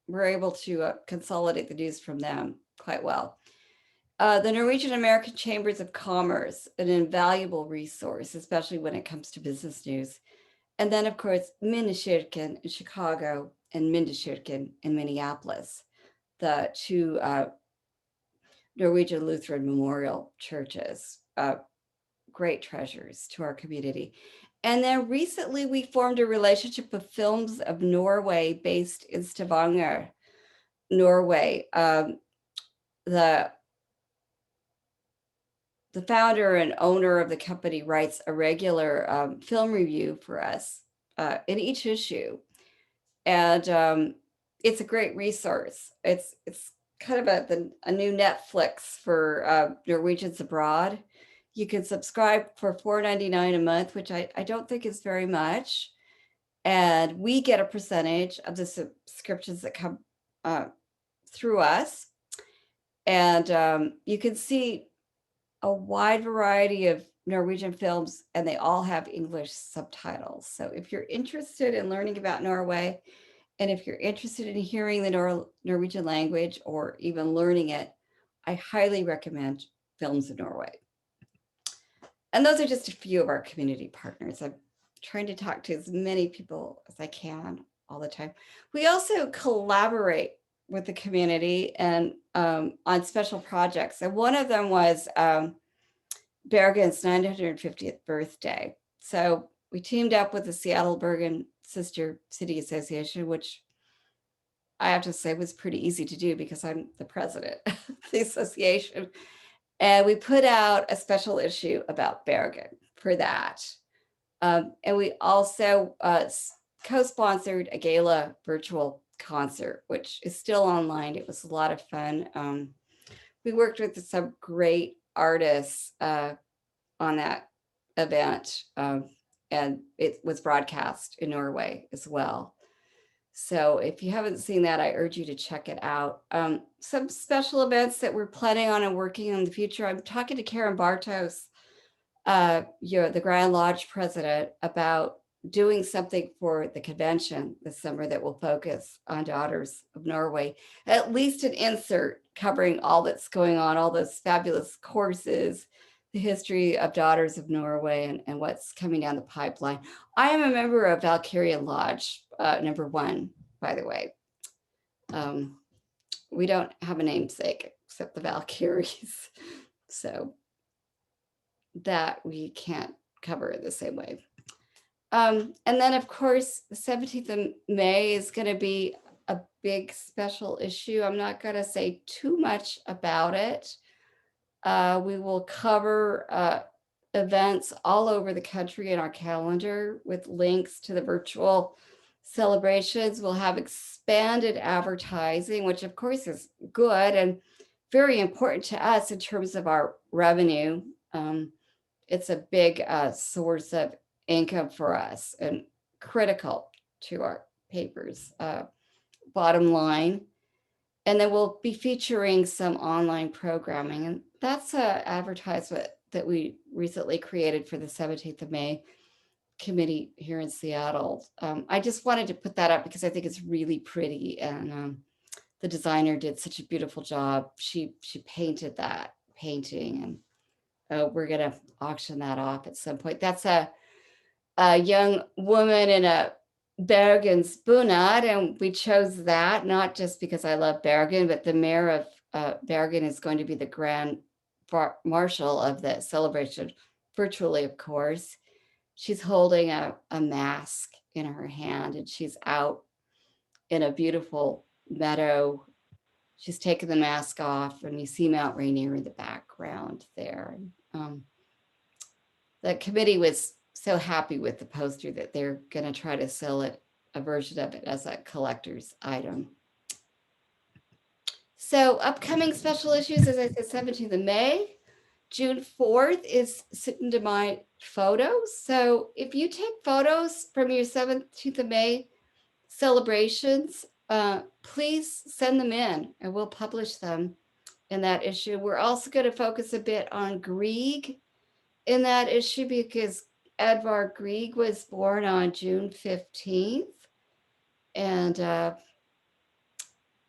we're able to consolidate the news from them quite well. The Norwegian American Chambers of Commerce, an invaluable resource, especially when it comes to business news. And then, of course, Minnekirken in Chicago and Minnekirken in Minneapolis, the two Norwegian Lutheran memorial churches, great treasures to our community. And then recently we formed a relationship with Films of Norway based in Stavanger, Norway. The founder and owner of the company writes a regular film review for us in each issue. And it's a great resource. It's kind of a new Netflix for Norwegians abroad. You can subscribe for $4.99 a month, which I don't think is very much. And we get a percentage of the subscriptions that come through us. And you can see a wide variety of Norwegian films, and they all have English subtitles. So if you're interested in learning about Norway, and if you're interested in hearing the Norwegian language or even learning it, I highly recommend Films of Norway. And those are just a few of our community partners. I'm trying to talk to as many people as I can all the time. We also collaborate with the community and on special projects. And one of them was Bergen's 950th birthday. So we teamed up with the Seattle Bergen Sister City Association, which I have to say was pretty easy to do because I'm the president of the association. And we put out a special issue about Bergen for that. And we also co-sponsored a gala virtual concert, which is still online. It was a lot of fun. We worked with some great artists on that event, and it was broadcast in Norway as well. So if you haven't seen that, I urge you to check it out. Some special events that we're planning on and working on in the future. I'm talking to Karen Bartos, the Grand Lodge president, about doing something for the convention this summer that will focus on Daughters of Norway, at least an insert covering all that's going on, all those fabulous courses, the history of Daughters of Norway, and what's coming down the pipeline. I am a member of Valkyrian Lodge, #1, by the way. We don't have a namesake except the Valkyries. So that we can't cover the same way. And then, of course, the 17th of May is going to be a big special issue. I'm not going to say too much about it. We will cover events all over the country in our calendar with links to the virtual celebrations. We'll have expanded advertising, which of course is good and very important to us in terms of our revenue. It's a big source of income for us and critical to our paper's bottom line. And then we'll be featuring some online programming. And that's an advertisement that we recently created for the 17th of May committee here in Seattle. I just wanted to put that up because I think it's really pretty. And the designer did such a beautiful job. She painted that painting, and we're going to auction that off at some point. That's a young woman in a Bergen's bunad, and we chose that not just because I love Bergen, but the mayor of Bergen is going to be the grand marshal of the celebration, virtually, of course. She's holding a mask in her hand, and she's out in a beautiful meadow. She's taken the mask off, and you see Mount Rainier in the background there. The committee was so happy with the poster that they're going to try to sell it, a version of it, as a collector's item. So upcoming special issues, as I said, 17th of May. June 4th is Sitting to My Photos. So if you take photos from your 17th of May celebrations, please send them in and we'll publish them in that issue. We're also going to focus a bit on Grieg in that issue because Edvard Grieg was born on June 15th, and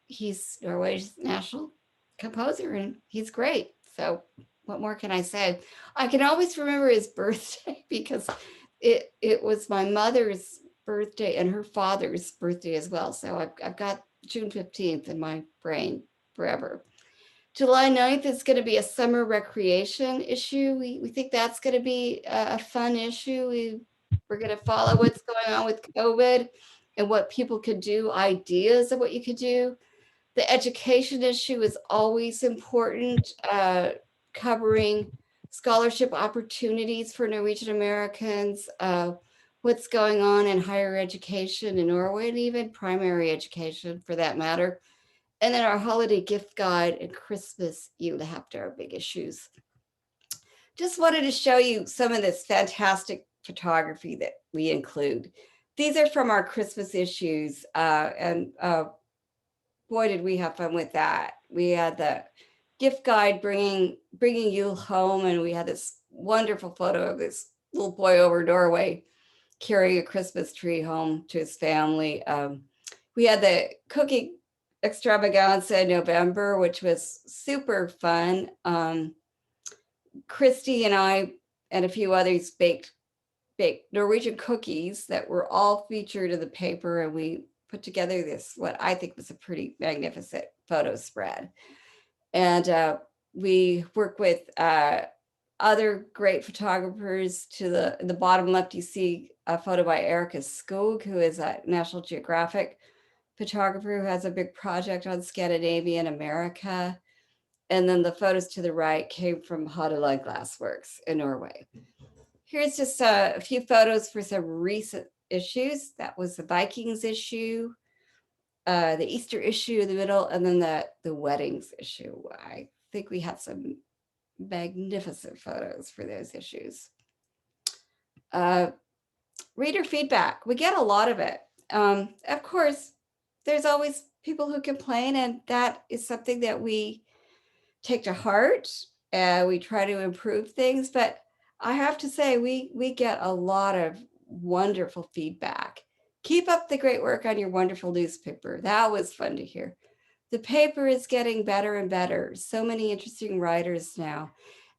he's Norway's national composer, and he's great. So what more can I say? I can always remember his birthday because it was my mother's birthday and her father's birthday as well. So I've got June 15th in my brain forever. July 9th is going to be a summer recreation issue. We think that's going to be a fun issue. We're going to follow what's going on with COVID and what people could do, ideas of what you could do. The education issue is always important, covering scholarship opportunities for Norwegian Americans, what's going on in higher education in Norway, and even primary education for that matter. And then our holiday gift guide and Christmas julehefte are big issues. Just wanted to show you some of this fantastic photography that we include. These are from our Christmas issues, and boy, did we have fun with that. We had the gift guide bringing you home, and we had this wonderful photo of this little boy over Norway carrying a Christmas tree home to his family. We had the cooking extravaganza in November, which was super fun. Christy and I and a few others baked Norwegian cookies that were all featured in the paper, and we put together this, what I think was a pretty magnificent photo spread. And we work with other great photographers. To the bottom left, you see a photo by Erica Skog, who is a National Geographic photographer who has a big project on Scandinavian America. And then the photos to the right came from Hadeland Glassworks in Norway. Here's just a few photos for some recent issues. That was the Vikings issue, the Easter issue in the middle, and then the weddings issue. I think we had some magnificent photos for those issues. Reader feedback, we get a lot of it. Of course, there's always people who complain, and that is something that we take to heart. We try to improve things, but I have to say we get a lot of wonderful feedback. Keep up the great work on your wonderful newspaper. That was fun to hear. The paper is getting better and better. So many interesting writers now.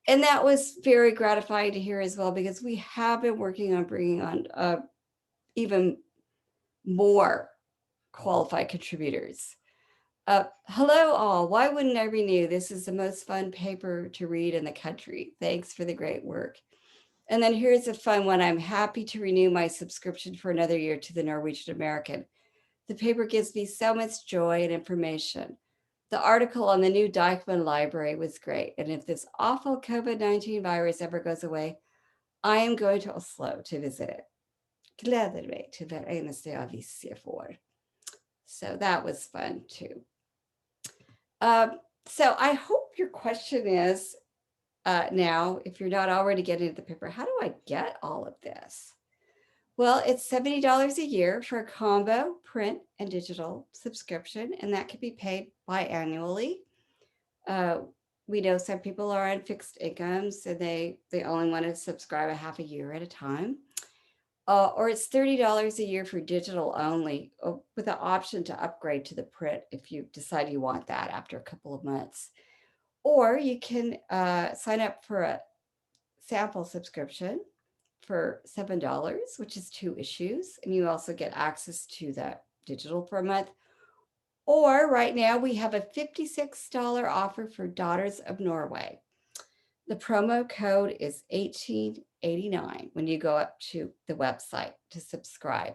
And that was very gratifying to hear as well, because we have been working on bringing on even more qualified contributors. Hello all, why wouldn't I renew? This is the most fun paper to read in the country. Thanks for the great work. And then here's a fun one. I'm happy to renew my subscription for another year to the Norwegian American. The paper gives me so much joy and information. The article on the new Deichmann Library was great. And if this awful COVID-19 virus ever goes away, I am going to Oslo to visit it. Gläder mig till det eneste jag visste för. So that was fun too. So I hope your question is now, if you're not already getting the paper, how do I get all of this? Well, it's $70 a year for a combo print and digital subscription, and that can be paid biannually. We know some people are on fixed incomes and they only want to subscribe a half a year at a time. Or it's $30 a year for digital only, with the option to upgrade to the print if you decide you want that after a couple of months. Or you can sign up for a sample subscription for $7, which is 2 issues. And you also get access to the digital for a month. Or right now we have a $56 offer for Daughters of Norway. The promo code is 1889 when you go up to the website to subscribe.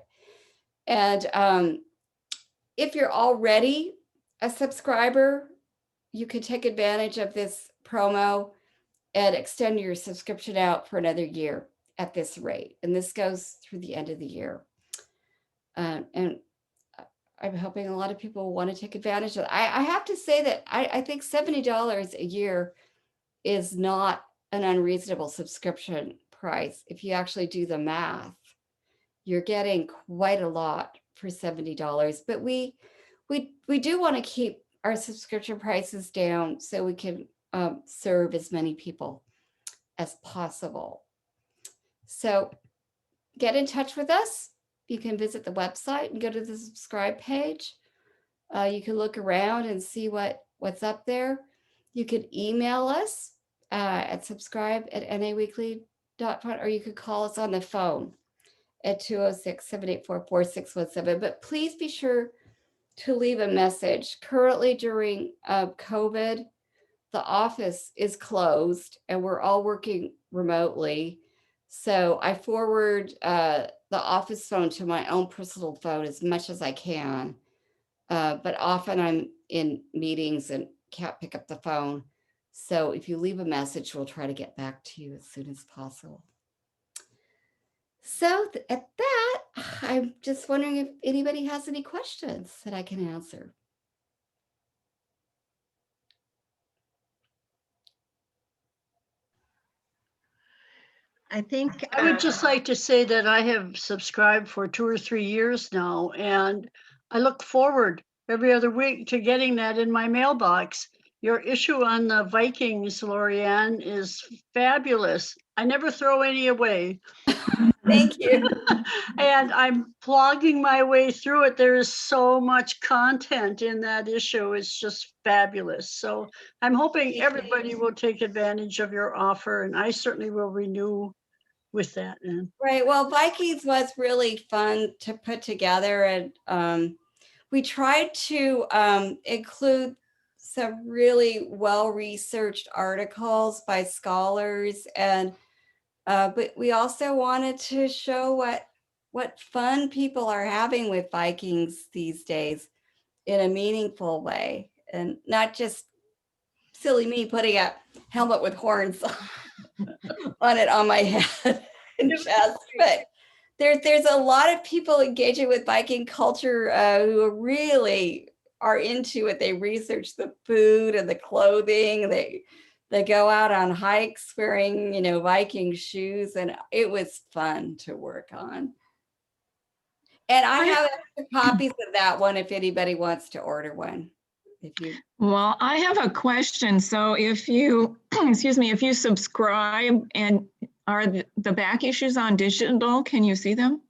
And if you're already a subscriber, you can take advantage of this promo and extend your subscription out for another year at this rate. And this goes through the end of the year. And I'm hoping a lot of people want to take advantage of it. I have to say that I think $70 a year is not an unreasonable subscription price. If you actually do the math, you're getting quite a lot for $70. But we do want to keep our subscription prices down so we can serve as many people as possible. So get in touch with us. You can visit the website and go to the subscribe page. You can look around and see what's up there. You could email us at subscribe@naweekly.com, or you could call us on the phone at 206-784-4617. But please be sure to leave a message. Currently during COVID, the office is closed and we're all working remotely. So I forward the office phone to my own personal phone as much as I can. But often I'm in meetings and can't pick up the phone. So if you leave a message, we'll try to get back to you as soon as possible. So at that, I'm just wondering if anybody has any questions that I can answer.
I think
I would just like to say that I have subscribed for 2 or 3 years now, and I look forward every other week to getting that in my mailbox. Your issue on the Vikings, Lorianne, is fabulous. I never throw any away.
Thank you.
And I'm plogging my way through it. There is so much content in that issue. It's just fabulous. So I'm hoping everybody will take advantage of your offer, and I certainly will renew with that.
Right. Well, Vikings was really fun to put together, and we tried to include some really well-researched articles by scholars, and but we also wanted to show what fun people are having with Vikings these days in a meaningful way, and not just silly me putting a helmet with horns on it on my head and chest. But there's a lot of people engaging with Viking culture who really are into it. They research the food and the clothing. They go out on hikes wearing, Viking shoes, and it was fun to work on. And I have extra copies of that one if anybody wants to order one.
Well, I have a question. So if you, excuse me, if you subscribe, and are the back issues on digital, can you see them?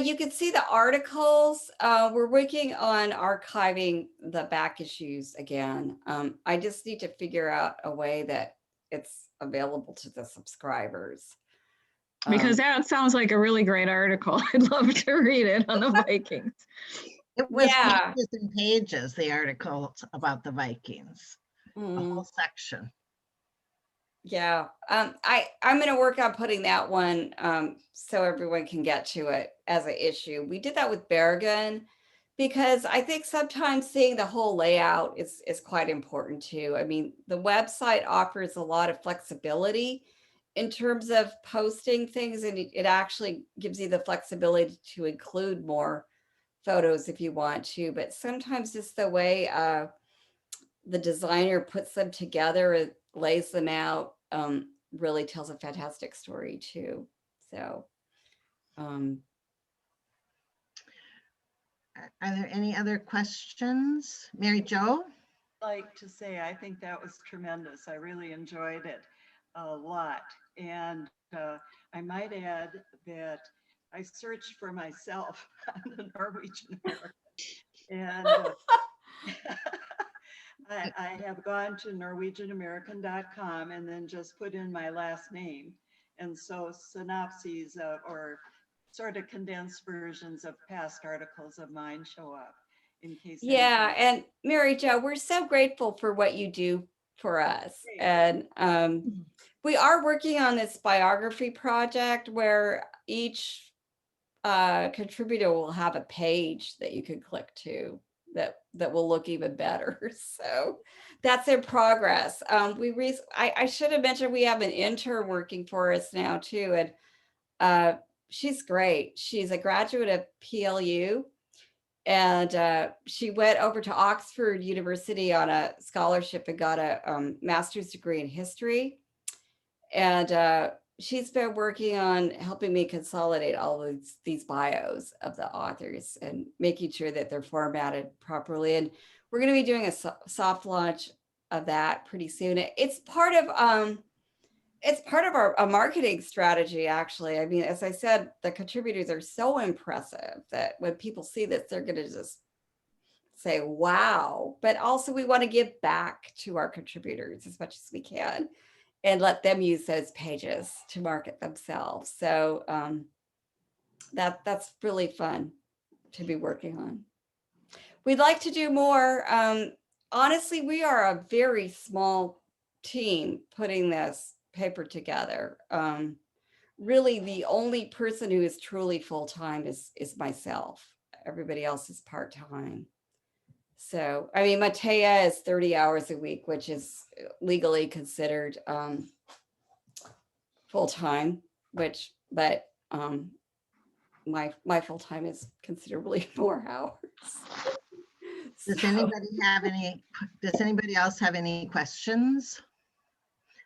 You can see the articles. We're working on archiving the back issues again. I just need to figure out a way that it's available to the subscribers.
Because that sounds like a really great article. I'd love to read it on the Vikings.
it was pages and pages, the article about the Vikings, a whole section.
Yeah, I'm going to work on putting that one so everyone can get to it as an issue. We did that with Bergen because I think sometimes seeing the whole layout is quite important too. I mean, the website offers a lot of flexibility in terms of posting things, and it actually gives you the flexibility to include more photos if you want to, but sometimes it's the way the designer puts them together, it lays them out, really tells a fantastic story too. So,
Are there any other questions? Mary Jo?
Like to say, I think that was tremendous. I really enjoyed it a lot. And I might add that I searched for myself on the Norwegian American. And I have gone to norwegianamerican.com and then just put in my last name. And so synopses or sort of condensed versions of past articles of mine show up in case.
yeah, and Mary Jo, we're so grateful for what you do for us.
Great.
And we are working on this biography project where each contributor will have a page that you can click to that will look even better. So that's in progress. I should have mentioned we have an intern working for us now too, and she's great. She's a graduate of PLU, and she went over to Oxford University on a scholarship and got a master's degree in history. And she's been working on helping me consolidate all of these bios of the authors and making sure that they're formatted properly. And we're going to be doing a soft launch of that pretty soon. It's part of our marketing strategy, actually. I mean, as I said, the contributors are so impressive that when people see this, they're going to just say, wow. But also we want to give back to our contributors as much as we can and let them use those pages to market themselves. So that's really fun to be working on. We'd like to do more. Honestly, we are a very small team putting this paper together. Really, the only person who is truly full-time is myself. Everybody else is part-time. So, I mean, Matea is 30 hours a week, which is legally considered full-time, but my full-time is considerably more hours.
Does
So-
anybody else have any questions?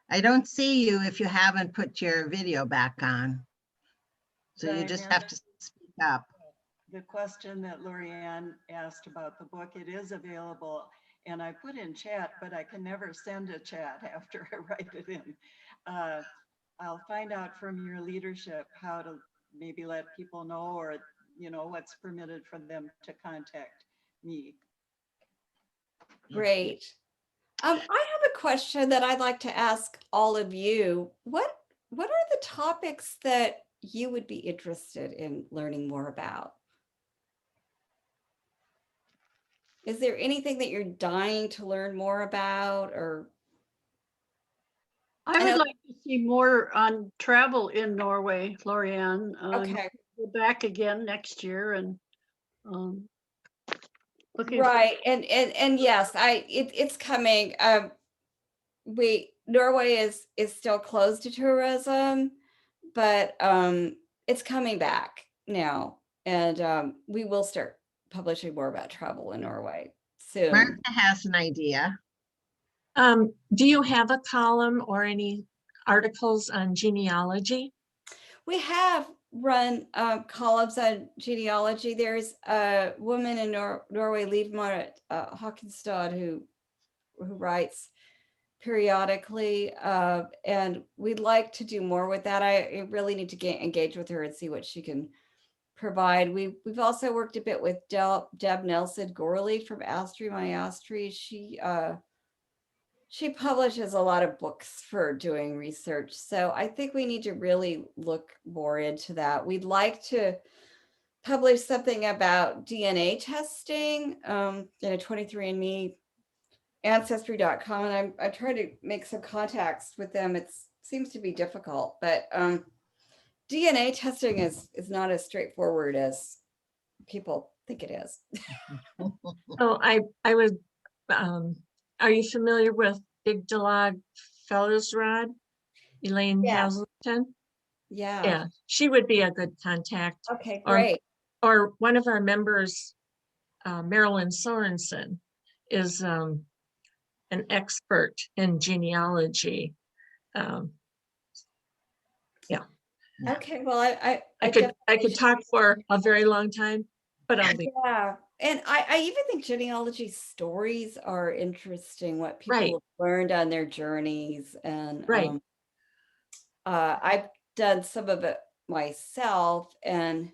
I don't see you if you haven't put your video back on. So you just have to speak up.
The question that Lorianne asked about the book, it is available, and I put in chat, but I can never send a chat after I write it in. I'll find out from your leadership how to maybe let people know, or what's permitted for them to contact me.
Great. I have a question that I'd like to ask all of you. What are the topics that you would be interested in learning more about? Is there anything that you're dying to learn more about, or?
I would
know-
like to see more on travel in Norway, Lorianne.
Okay.
Go back again next year and looking.
Right, and yes, it's coming. Norway is still closed to tourism, but it's coming back now, and we will start publishing more about travel in Norway soon.
Martha has an idea.
Do you have a column or any articles on genealogy?
We have run columns on genealogy. There's a woman in Norway, Liv-Marit Haakenstad, who writes periodically, and we'd like to do more with that. I really need to engage with her and see what she can provide. We've also worked a bit with Deb Nelson Gorley from Astri My Astri. She publishes a lot of books for doing research. So I think we need to really look more into that. We'd like to publish something about DNA testing, 23andMe ancestry.com, and I'm trying to make some contacts with them. It seems to be difficult, but DNA testing is not as straightforward as people think it is.
Oh, I would, are you familiar with Big Dog Fellows Rod? Elaine
Yeah.
Hazelton?
Yeah.
Yeah, she would be a good contact.
Okay,
Or-
great.
Or one of our members, Marilyn Sorensen, is an expert in genealogy.
Okay, well,
I could talk for a very long time, but I'll be
yeah. And I even think genealogy stories are interesting, what people
Right.
have learned on their journeys. And
right.
I've done some of it myself, and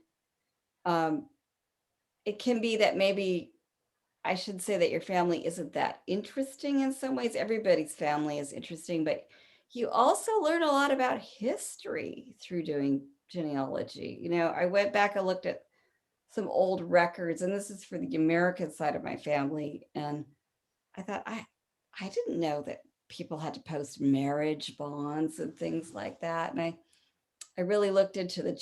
it can be that maybe I should say that your family isn't that interesting in some ways. Everybody's family is interesting, but you also learn a lot about history through doing genealogy. You know, I went back and looked at some old records, and this is for the American side of my family. And I thought, I didn't know that people had to post marriage bonds and things like that. And I really looked into the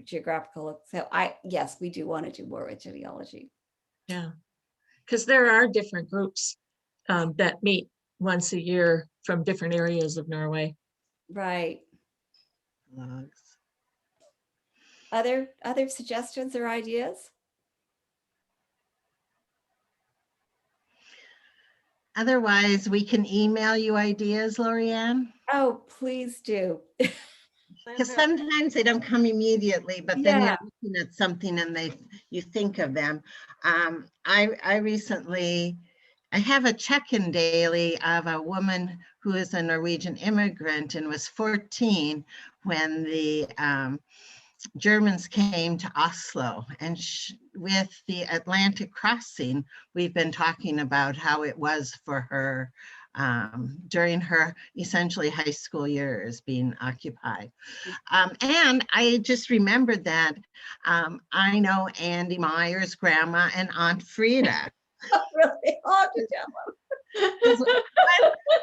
geographical. So yes, we do want to do more with genealogy.
Yeah, because there are different groups that meet once a year from different areas of Norway.
Right.
Logs.
Other suggestions or ideas?
Otherwise, we can email you ideas, Lorianne.
Oh, please do.
Because sometimes they don't come immediately, but then
Yeah.
you're looking at something and you think of them. I recently, I have a check-in daily of a woman who is a Norwegian immigrant and was 14 when the Germans came to Oslo, and with the Atlantic crossing, we've been talking about how it was for her during her essentially high school years being occupied. And I just remembered that I know Andy Meyer's grandma and Aunt Frida.
Really? I'll have to tell them.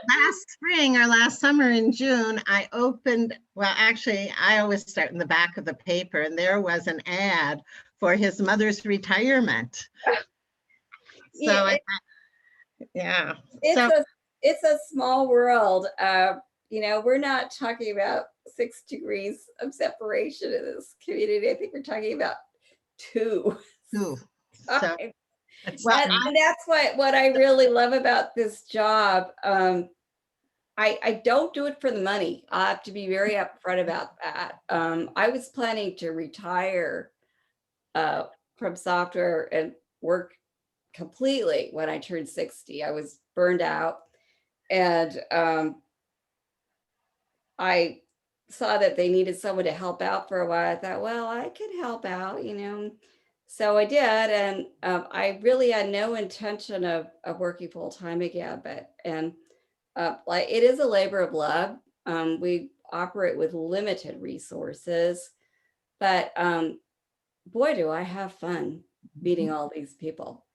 Last spring or last summer in June, I opened, well, actually, I always start in the back of the paper, and there was an ad for his mother's retirement. So, yeah.
It's a small world. You know, we're not talking about 6 degrees of separation in this community. I think we're talking about 2.
So,
Well, and that's what I really love about this job. I don't do it for the money. I have to be very upfront about that. I was planning to retire from software and work completely when I turned 60. I was burned out, and I saw that they needed someone to help out for a while. I thought, well, I could help out, you know. So I did, and I really had no intention of working full time again. But like, it is a labor of love. We operate with limited resources, but boy, do I have fun meeting all these people,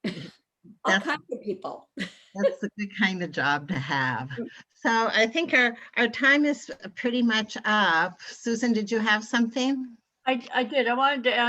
all kinds of people.
That's a good kind of job to have. So I think our time is pretty much up. Susan, did you have something?
I did. I wanted to ask